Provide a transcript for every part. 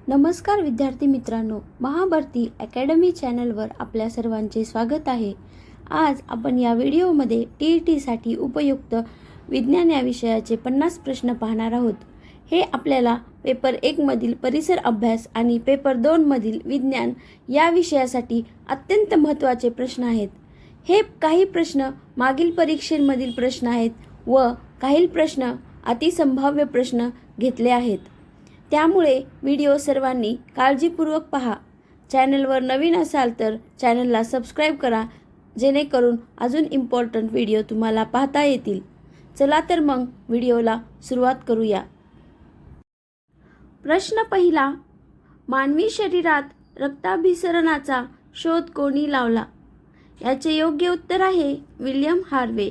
नमस्कार विद्यार्थी मित्रांनो, महाभरती अकॅडमी चॅनलवर आपल्या सर्वांचे स्वागत आहे। आज आपण या व्हिडिओमध्ये TETसाठी उपयुक्त विज्ञान या विषयाचे 50 प्रश्न पाहणार आहोत। हे आपल्याला पेपर 1 मधील परिसर अभ्यास आणि पेपर 2 मधील विज्ञान या विषयासाठी अत्यंत महत्त्वाचे प्रश्न आहेत। हे काही प्रश्न मागील परीक्षेमधील प्रश्न आहेत व काही प्रश्न अतिसंभाव्य प्रश्न घेतले आहेत। त्यामुळे व्हिडिओ सर्वांनी काळजीपूर्वक पहा। चॅनलवर नवीन असाल तर चॅनलला सबस्क्राइब करा, जेणेकरून अजून इम्पॉर्टंट व्हिडिओ तुम्हाला पाहता येतील। चला तर मग व्हिडिओला सुरुवात करूया। प्रश्न पहिला, मानवी शरीरात रक्ताभिसरणाचा शोध कोणी लावला? याचे योग्य उत्तर आहे विल्यम हार्वे।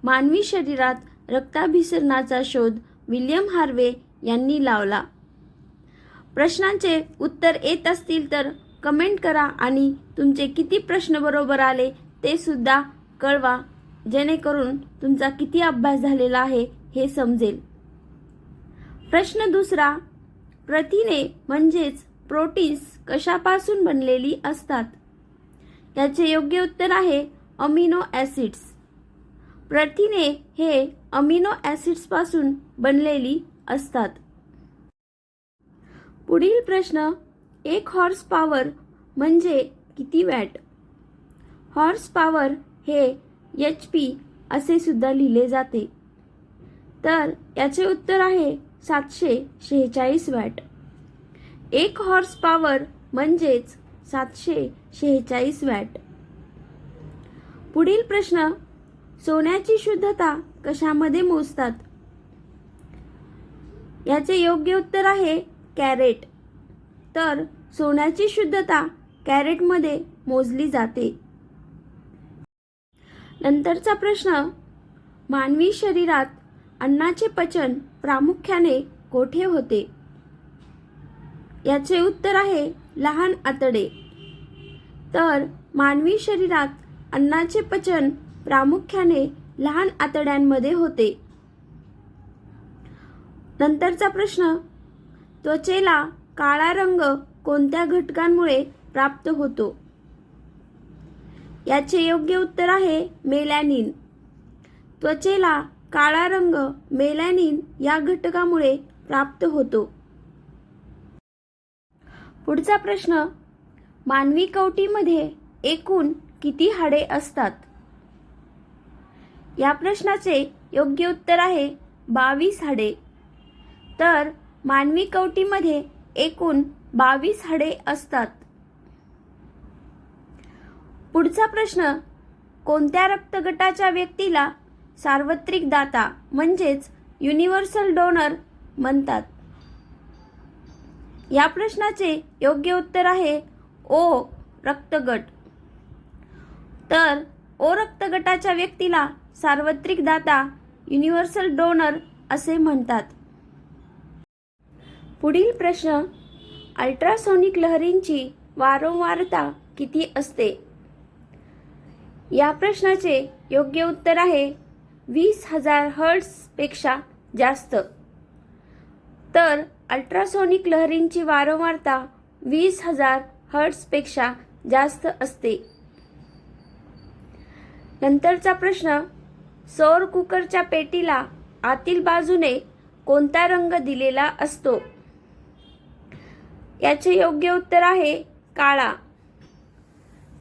मानवी शरीरात रक्ताभिसरणाचा शोध विल्यम हार्वे यांनी लावला। प्रश्नांचे उत्तर येत असतील तर कमेंट करा आणि तुमचे किती प्रश्न बरोबर आले ते सुद्धा कळवा, जेणेकरून तुमचा किती अभ्यास झालेला आहे हे समजेल। प्रश्न दुसरा, प्रथिने म्हणजेच प्रोटीन्स कशापासून बनलेली असतात? याचे योग्य उत्तर आहे अमिनो ॲसिड्स। प्रथिने हे अमिनो ॲसिड्सपासून बनलेली असतात। पुढील प्रश्न, 1 हॉर्स पॉवर म्हणजे किती वॅट? हॉर्स पॉवर हे HP असे सुद्धा लिहिले जाते, तर याचे उत्तर आहे 746 वॅट। 1 हॉर्स पॉवर म्हणजेच 746 वॅट। पुढील प्रश्न, सोन्याची शुद्धता कशामध्ये मोजतात? याचे योग्य उत्तर आहे कॅरेट, तर सोन्याची शुद्धता कॅरेटमध्ये मोजली जाते। नंतरचा प्रश्न, मानवी शरीरात अन्नाचे पचन प्रामुख्याने कोठे होते? याचे उत्तर आहे लहान आतडे, तर मानवी शरीरात अन्नाचे पचन प्रामुख्याने लहान आतड्यांमध्ये होते। नंतरचा प्रश्न, त्वचेला काळा रंग कोणत्या घटकांमुळे प्राप्त होतो? याचे योग्य उत्तर आहे मेलॅनिन। त्वचेला काळा रंग मेलॅनिन या घटकामुळे प्राप्त होतो। पुढचा प्रश्न, मानवी कवटीमध्ये एकूण किती हाडे असतात? या प्रश्नाचे योग्य उत्तर आहे 22 हाडे, तर मानवी कवटीमध्ये एकूण 22 हाडे असतात। पुढचा प्रश्न, कोणत्या रक्तगटाच्या व्यक्तीला सार्वत्रिक दाता म्हणजेच युनिव्हर्सल डोनर म्हणतात? या प्रश्नाचे योग्य उत्तर आहे O रक्तगट, तर O रक्तगटाच्या व्यक्तीला सार्वत्रिक दाता युनिव्हर्सल डोनर असे म्हणतात। पुढील प्रश्न, अल्ट्रासोनिक लहरींची वारंवारता किती असते? या प्रश्नाचे योग्य उत्तर आहे 20,000 हर्ट्झपेक्षा जास्त, तर अल्ट्रासोनिक लहरींची वारंवारता 20,000 हर्ट्झपेक्षा जास्त असते। नंतरचा प्रश्न, सौर कुकरच्या पेटीला आतील बाजूने कोणता रंग दिलेला असतो? याचे योग्य उत्तर आहे काळा,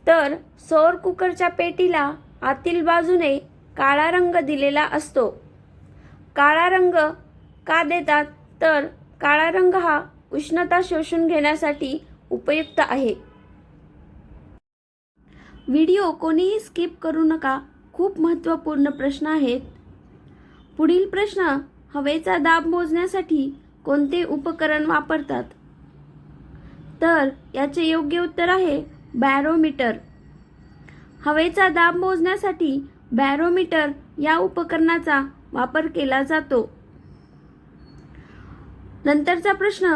तर सौर कुकरच्या पेटीला आतील बाजूने काळा रंग दिलेला असतो। काळा रंग का देतात? तर काळा रंग हा उष्णता शोषून घेण्यासाठी उपयुक्त आहे। व्हिडिओ कोणीही स्किप करू नका, खूप महत्त्वपूर्ण प्रश्न आहेत। पुढील प्रश्न, हवेचा दाब मोजण्यासाठी कोणते उपकरण वापरतात? तर याचे योग्य उत्तर आहे बॅरोमीटर। हवेचा दाब मोजण्यासाठी बॅरोमीटर या उपकरणाचा वापर केला जातो। नंतरचा प्रश्न,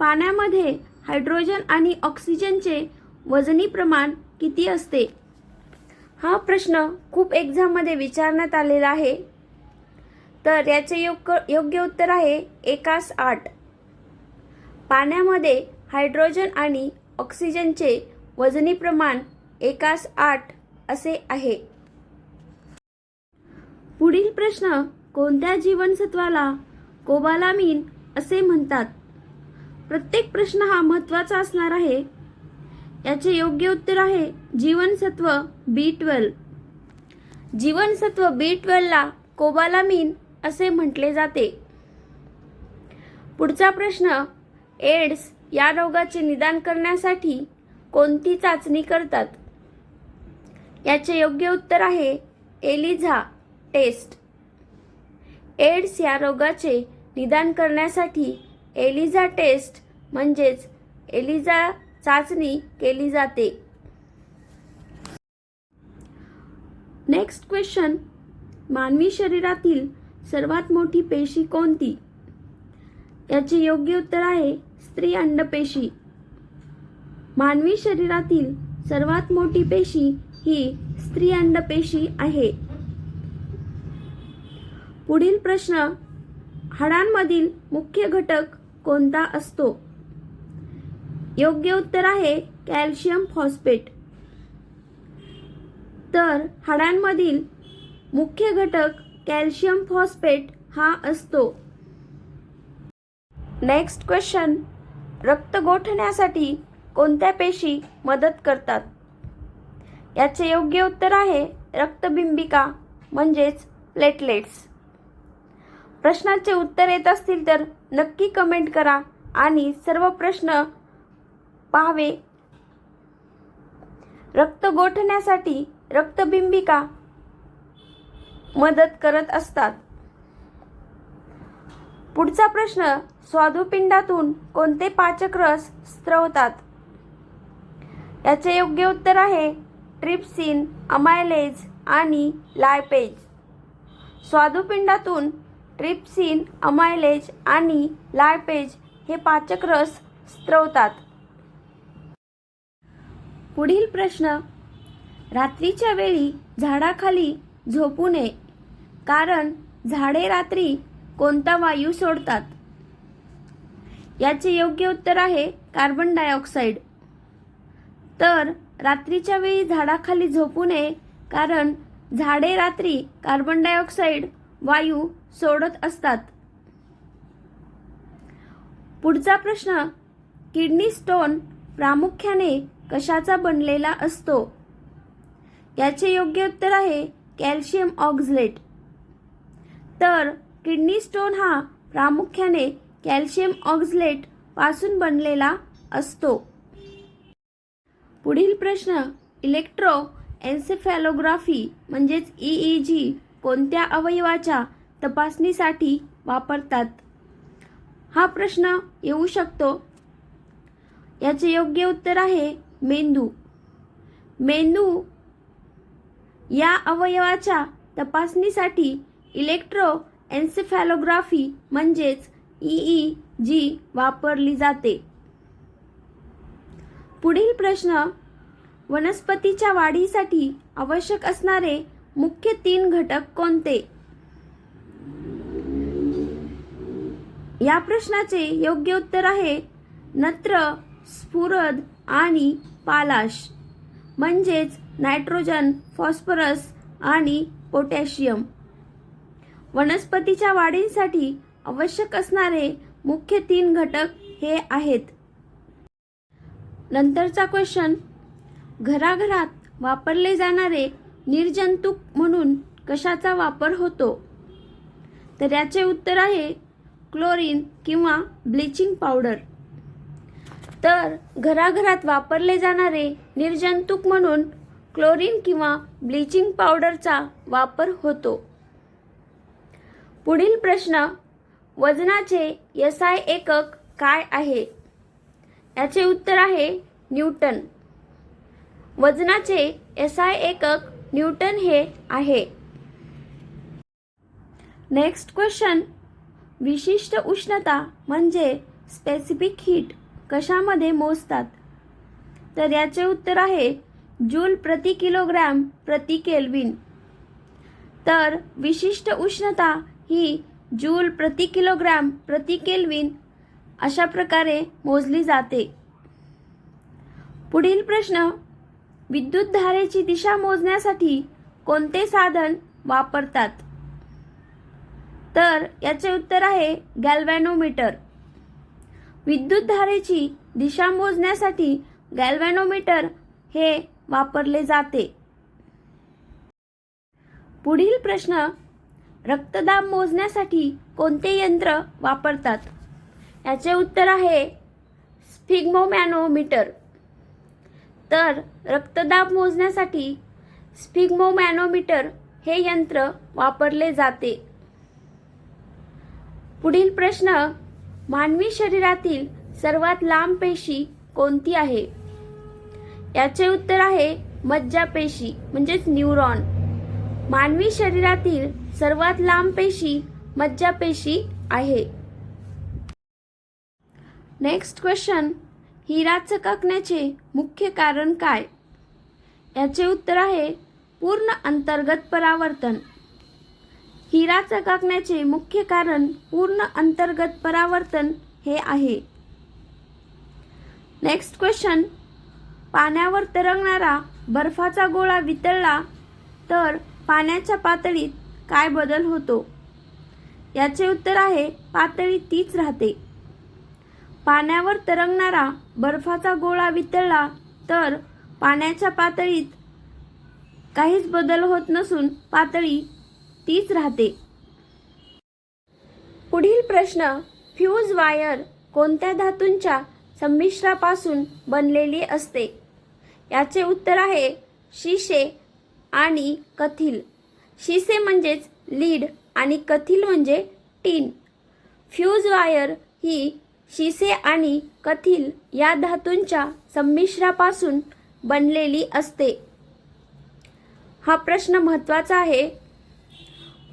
पाण्यामध्ये हायड्रोजन आणि ऑक्सिजनचे वजनी प्रमाण किती असते? हा प्रश्न खूप एक्झाममध्ये विचारण्यात आलेला आहे, तर याचे योग्य उत्तर आहे 1:8। पाण्यामध्ये हायड्रोजन आणि ऑक्सिजनचे वजनी प्रमाण 1:8 असे आहे. पुढील प्रश्न, कोणत्या जीवनसत्वाला कोबालामीन असे म्हणतात? प्रत्येक प्रश्न हा महत्त्वाचा असणार आहे. याचे योग्य उत्तर आहे जीवनसत्व B12. जीवनसत्व B12 ला कोबालामीन असे म्हटले जाते. पुढचा प्रश्न, एड्स या रोगाचे निदान करण्यासाठी कोणती चाचणी करतात? याचे योग्य उत्तर आहे एलिझा टेस्ट. एड्स या रोगाचे निदान करण्यासाठी एलिझा टेस्ट म्हणजेच एलिझा चाचणी केली जाते. नेक्स्ट क्वेश्चन, मानवी शरीरातील सर्वात मोठी पेशी कोणती? याचे योग्य उत्तर आहे स्त्री अंडपेशी. मानवी शरीरातील सर्वात मोठी पेशी ही स्त्री अंडपेशी आहे. पुढील प्रश्न, हाडांमधील मुख्य घटक कोणता असतो? योग्य उत्तर आहे कॅल्शियम फॉस्फेट. तर हाडांमधील मुख्य घटक कॅल्शियम फॉस्फेट हा असतो. नेक्स्ट क्वेश्चन, रक्त गोठण्यासाठी कोणत्या पेशी मदत करतात? याचे योग्य उत्तर आहे रक्तबिंबिका म्हणजेच प्लेटलेट्स. प्रश्नाचे उत्तर येत असतील तर नक्की कमेंट करा आणि सर्व प्रश्न पाहावे. रक्त गोठण्यासाठी रक्तबिंबिका मदत करत असतात. पुढचा प्रश्न, स्वादुपिंडातून कोणते पाचक रस स्त्रवतात? याचे योग्य उत्तर आहे ट्रिप्सिन, अमायलेज आणि लायपेज. स्वादुपिंडातून ट्रिप्सिन, अमायलेज आणि लायपेज हे पाचक रस स्त्रवतात. पुढील प्रश्न, रात्रीच्या वेळी झाडाखाली झोपू नये कारण झाडे रात्री कोणता वायू सोडतात? याचे योग्य उत्तर आहे कार्बन डायऑक्साईड. तर रात्रीच्या वेळी झाडाखाली झोपू नये कारण झाडे रात्री कार्बन डायऑक्साईड वायू सोडत असतात. पुढचा प्रश्न, किडनी स्टोन प्रामुख्याने कशाचा बनलेला असतो? याचे योग्य उत्तर आहे कॅल्शियम ऑक्झलेट. तर किडनी स्टोन हा प्रामुख्याने कॅल्शियम ऑक्झलेट पासून बनलेला असतो. पुढील प्रश्न, इलेक्ट्रो एन्सेफॅलोग्राफी म्हणजेच EEG कोणत्या अवयवाच्या तपासणीसाठी वापरतात? हा प्रश्न येऊ शकतो. याचे योग्य उत्तर आहे मेंदू. मेंदू या अवयवाच्या तपासणीसाठी इलेक्ट्रो एन्सेफॅलोग्राफी म्हणजेच EEG वापरली जाते. पुढील प्रश्न, वनस्पतीच्या वाढीसाठी आवश्यक असणारे मुख्य 3 घटक कोणते? या प्रश्नाचे योग्य उत्तर आहे नत्र, स्फुरद आणि पालाश म्हणजेच नायट्रोजन, फॉस्फरस आणि पोटॅशियम. वनस्पतीच्या वाढीसाठी आवश्यक असणारे मुख्य 3 घटक हे आहेत. नंतरचा क्वेश्चन, घराघरात वापरले जाणारे निर्जंतुक म्हणून कशाचा वापर होतो? तर याचे उत्तर आहे क्लोरीन किंवा ब्लिचिंग पावडर. तर घराघरात वापरले जाणारे निर्जंतुक म्हणून क्लोरीन किंवा ब्लिचिंग पावडरचा वापर होतो. पुढील प्रश्न, वजनाचे SI एकक काय आहे? याचे उत्तर आहे न्यूटन. वजनाचे SI एकक न्यूटन हे आहे. नेक्स्ट क्वेश्चन, विशिष्ट उष्णता म्हणजे स्पेसिफिक हीट कशामध्ये मोजतात? तर याचे उत्तर आहे जूल प्रति किलोग्रॅम प्रति केल्विन. तर विशिष्ट उष्णता ही जूल प्रति किलोग्रॅम प्रति केल्विन अशा प्रकारे मोजली जाते. पुढील प्रश्न, विद्युत धारेची दिशा मोजण्यासाठी कोणते साधन वापरतात? तर याचे उत्तर आहे गॅल्व्हॅनोमीटर. विद्युत धारेची दिशा मोजण्यासाठी गॅल्व्हॅनोमीटर हे वापरले जाते. पुढील प्रश्न, रक्तदाब मोजण्यासाठी कोणते यंत्र वापरतात? याचे उत्तर आहे स्फिग्मोमॅनोमीटर. तर रक्तदाब मोजण्यासाठी स्फिग्मोमॅनोमीटर हे यंत्र वापरले जाते. पुढील प्रश्न, मानवी शरीरातील सर्वात लांब पेशी कोणती आहे? याचे उत्तर आहे मज्जापेशी म्हणजेच न्यूरॉन. मानवी शरीरातील सर्वात लांब पेशी मज्जापेशी आहे. नेक्स्ट क्वेश्चन, हिरा चकाकण्याचे मुख्य कारण काय? याचे उत्तर आहे पूर्ण अंतर्गत परावर्तन. हिरा चकाकण्याचे मुख्य कारण पूर्ण अंतर्गत परावर्तन हे आहे. नेक्स्ट क्वेश्चन, पाण्यावर तरंगणारा बर्फाचा गोळा वितळला तर पाण्याच्या पातळीत काय बदल होतो? याचे उत्तर आहे पातळी तीच राहते. पाण्यावर तरंगणारा बर्फाचा गोळा वितळला तर पाण्याच्या पातळीत काहीच बदल होत नसून पातळी तीच राहते. पुढील प्रश्न, फ्यूज वायर कोणत्या धातूंच्या संमिश्रापासून बनलेली असते? याचे उत्तर आहे शिसे आणि कथील. शिसे म्हणजेच लीड आणि कथील म्हणजे टीन. फ्यूज वायर ही शिसे आणि कथील या धातूंच्या संमिश्रापासून बनलेली असते. हा प्रश्न महत्त्वाचा आहे.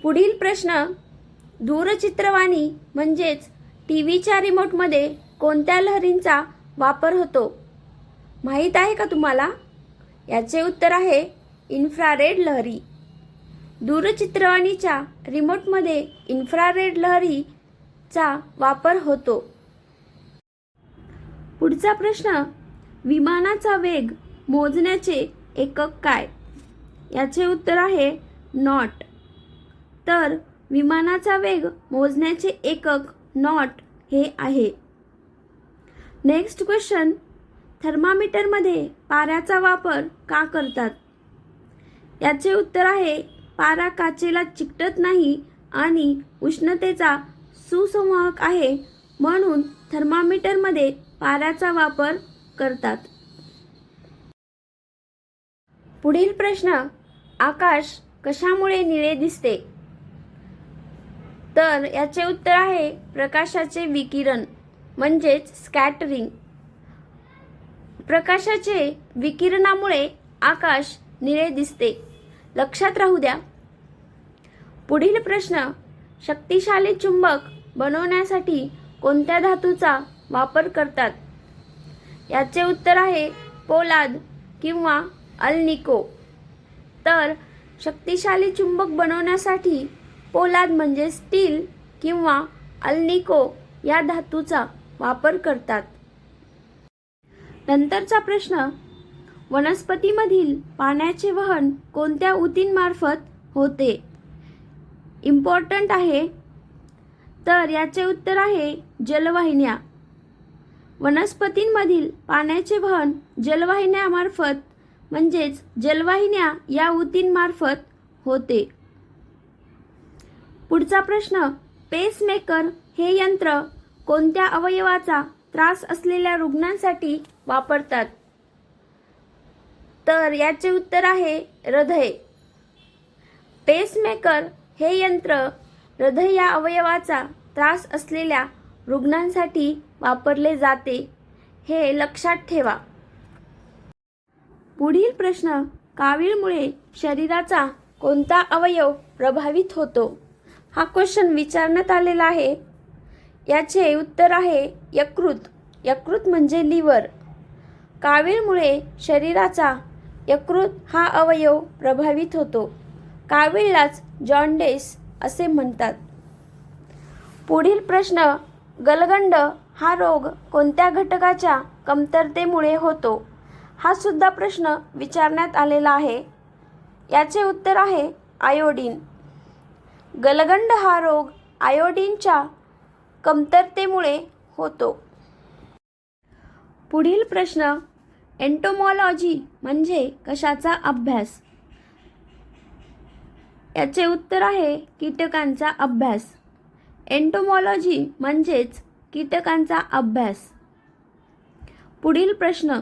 पुढील प्रश्न, दूरचित्रवाणी म्हणजेच टीव्हीच्या रिमोटमध्ये कोणत्या लहरींचा वापर होतो? माहीत आहे का तुम्हाला? याचे उत्तर आहे इन्फ्रारेड लहरी. दूरचित्रवाणीच्या रिमोटमध्ये इन्फ्रारेड लहरीचा वापर होतो. पुढचा प्रश्न, विमानाचा वेग मोजण्याचे एकक काय? याचे उत्तर आहे नॉट. तर विमानाचा वेग मोजण्याचे एकक नॉट हे आहे. नेक्स्ट क्वेश्चन, थर्मामीटरमध्ये पाऱ्याचा वापर का करतात? याचे उत्तर आहे पारा काचेला चिकटत नाही आणि उष्णतेचा सुसंवाहक आहे म्हणून थर्मामीटरमध्ये पाऱ्याचा वापर करतात. पुढील प्रश्न, आकाश कशामुळे निळे दिसते? तर याचे उत्तर आहे प्रकाशाचे विकिरण म्हणजेच स्कॅटरिंग. प्रकाशाचे विकिरणामुळे आकाश निळे दिसते. लक्षात राहू द्या. पुढील प्रश्न, शक्तिशाली चुंबक बनवण्यासाठी कोणत्या धातूचा वापर करतात? याचे उत्तर आहे पोलाद किंवा अल्निको. तर शक्तिशाली चुंबक बनवण्यासाठी पोलाद म्हणजे स्टील किंवा अल्निको या धातूचा वापर करतात. नंतरचा प्रश्न, वनस्पतीमधील पाण्याचे वहन कोणत्या ऊतींमार्फत होते? इम्पॉर्टंट आहे. तर याचे उत्तर आहे जलवाहिन्या. वनस्पतींमधील पाण्याचे वहन जलवाहिन्यामार्फत म्हणजेच जलवाहिन्या या ऊतींमार्फत होते. पुढचा प्रश्न, पेसमेकर हे यंत्र कोणत्या अवयवाचा त्रास असलेल्या रुग्णांसाठी वापरतात? तर याचे उत्तर आहे हृदय. पेसमेकर हे यंत्र हृदय या अवयवाचा त्रास असलेल्या रुग्णांसाठी वापरले जाते. हे लक्षात ठेवा. पुढील प्रश्न, कावीळमुळे शरीराचा कोणता अवयव प्रभावित होतो? हा क्वेश्चन विचारण्यात आलेला आहे. याचे उत्तर आहे यकृत. यकृत म्हणजे लिव्हर. कावीळमुळे शरीराचा यकृत हा अवयव प्रभावित होतो. कावीळलाच जॉन्डिस असे म्हणतात. पुढील प्रश्न, गलगंड हा रोग कोणत्या घटकाच्या कमतरतेमुळे होतो? हा सुद्धा प्रश्न विचारण्यात आलेला आहे. याचे उत्तर आहे आयोडीन. गलगंड हा रोग आयोडीनच्या कमतरतेमुळे होतो. पुढील प्रश्न, एंटोमॉलॉजी म्हणजे कशाचा अभ्यास? याचे उत्तर आहे कीटकांचा अभ्यास. एंटोमॉलॉजी म्हणजेच कीटकांचा अभ्यास. पुढील प्रश्न,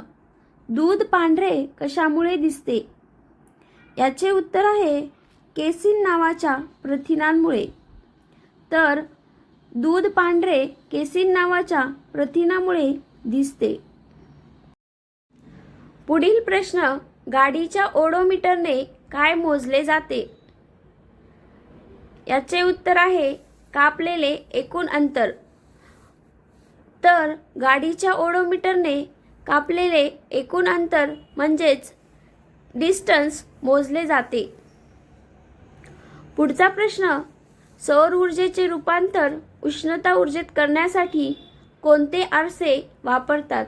दूध पांढरे कशामुळे दिसते? याचे उत्तर आहे केसिन नावाच्या प्रथिनांमुळे. तर दूध पांढरे केसिन नावाच्या प्रथिनामुळे दिसते. पुढील प्रश्न, गाडीच्या ओडोमीटरने काय मोजले जाते? याचे उत्तर आहे कापलेले एकूण अंतर. तर गाडीच्या ओडोमीटरने कापलेले एकूण अंतर म्हणजेच डिस्टन्स मोजले जाते. पुढचा प्रश्न, सौर ऊर्जेचे रूपांतर उष्णता ऊर्जेत करण्यासाठी कोणते आरसे वापरतात?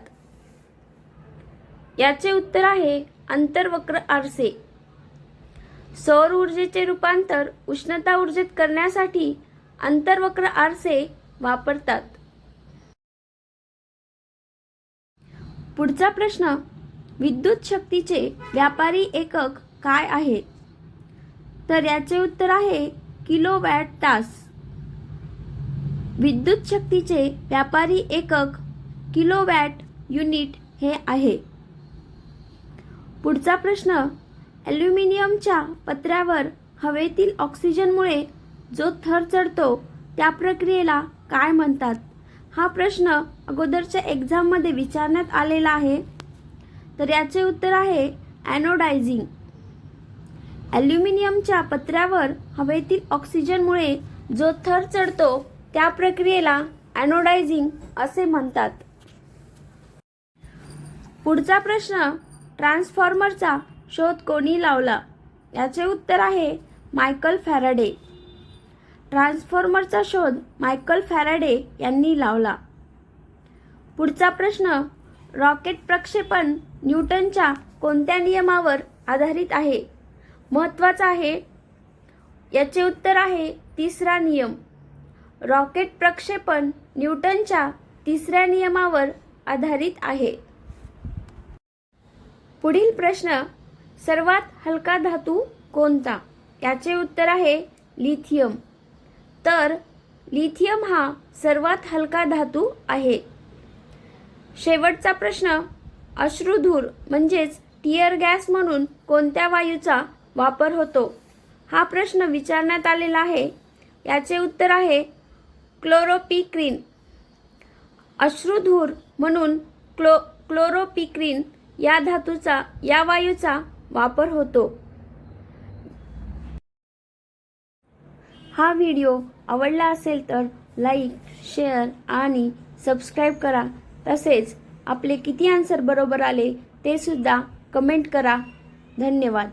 याचे उत्तर आहे अंतर्वक्र आरसे. सौर ऊर्जेचे रूपांतर उष्णता ऊर्जेत करण्यासाठी अंतर्वक्र आरसे वापरतात. पुढचा प्रश्न, विद्युत शक्तीचे व्यापारी एकक काय आहे? तर याचे उत्तर आहे किलोवॅट तास. विद्युत शक्तीचे व्यापारी एकक किलोवॅट युनिट हे आहे. पुढचा प्रश्न, ॲल्युमिनियमच्या पत्र्यावर हवेतील ऑक्सिजनमुळे जो थर चढतो त्या प्रक्रियेला काय म्हणतात? हा प्रश्न अगोदरच्या एक्झाममध्ये विचारण्यात आलेला आहे. तर याचे उत्तर आहे ॲनोडायझिंग. ॲल्युमिनियमच्या पत्र्यावर हवेतील ऑक्सिजनमुळे जो थर चढतो त्या प्रक्रियेला ॲनोडायझिंग असे म्हणतात. पुढचा प्रश्न, ट्रान्सफॉर्मरचा शोध कोणी लावला? याचे उत्तर आहे मायकल फॅराडे. ट्रान्सफॉर्मरचा शोध मायकल फॅराडे यांनी लावला. पुढचा प्रश्न, रॉकेट प्रक्षेपण न्यूटनच्या कोणत्या नियमावर आधारित आहे? महत्त्वाचा आहे. याचे उत्तर आहे तिसरा नियम. रॉकेट प्रक्षेपण न्यूटनच्या तिसऱ्या नियमावर आधारित आहे. पुढील प्रश्न, सर्वात हलका धातू कोणता? याचे उत्तर आहे लिथियम. तर लिथियम हा सर्वात हलका धातू आहे. शेवटचा प्रश्न, अश्रुधूर म्हणजेच टिअर गॅस म्हणून कोणत्या वायूचा वापर होतो? हा प्रश्न विचारण्यात आलेला आहे. याचे उत्तर आहे क्लोरोपिक्रीन. अश्रुधूर म्हणून क्लोरोपिक्रीन या वायूचा वापर होतो. हा व्हिडिओ आवडला असेल तर लाईक, शेअर आणि सबस्क्राईब करा. तसेच आपले किती आन्सर बरोबर आले ते सुद्धा कमेंट करा. धन्यवाद.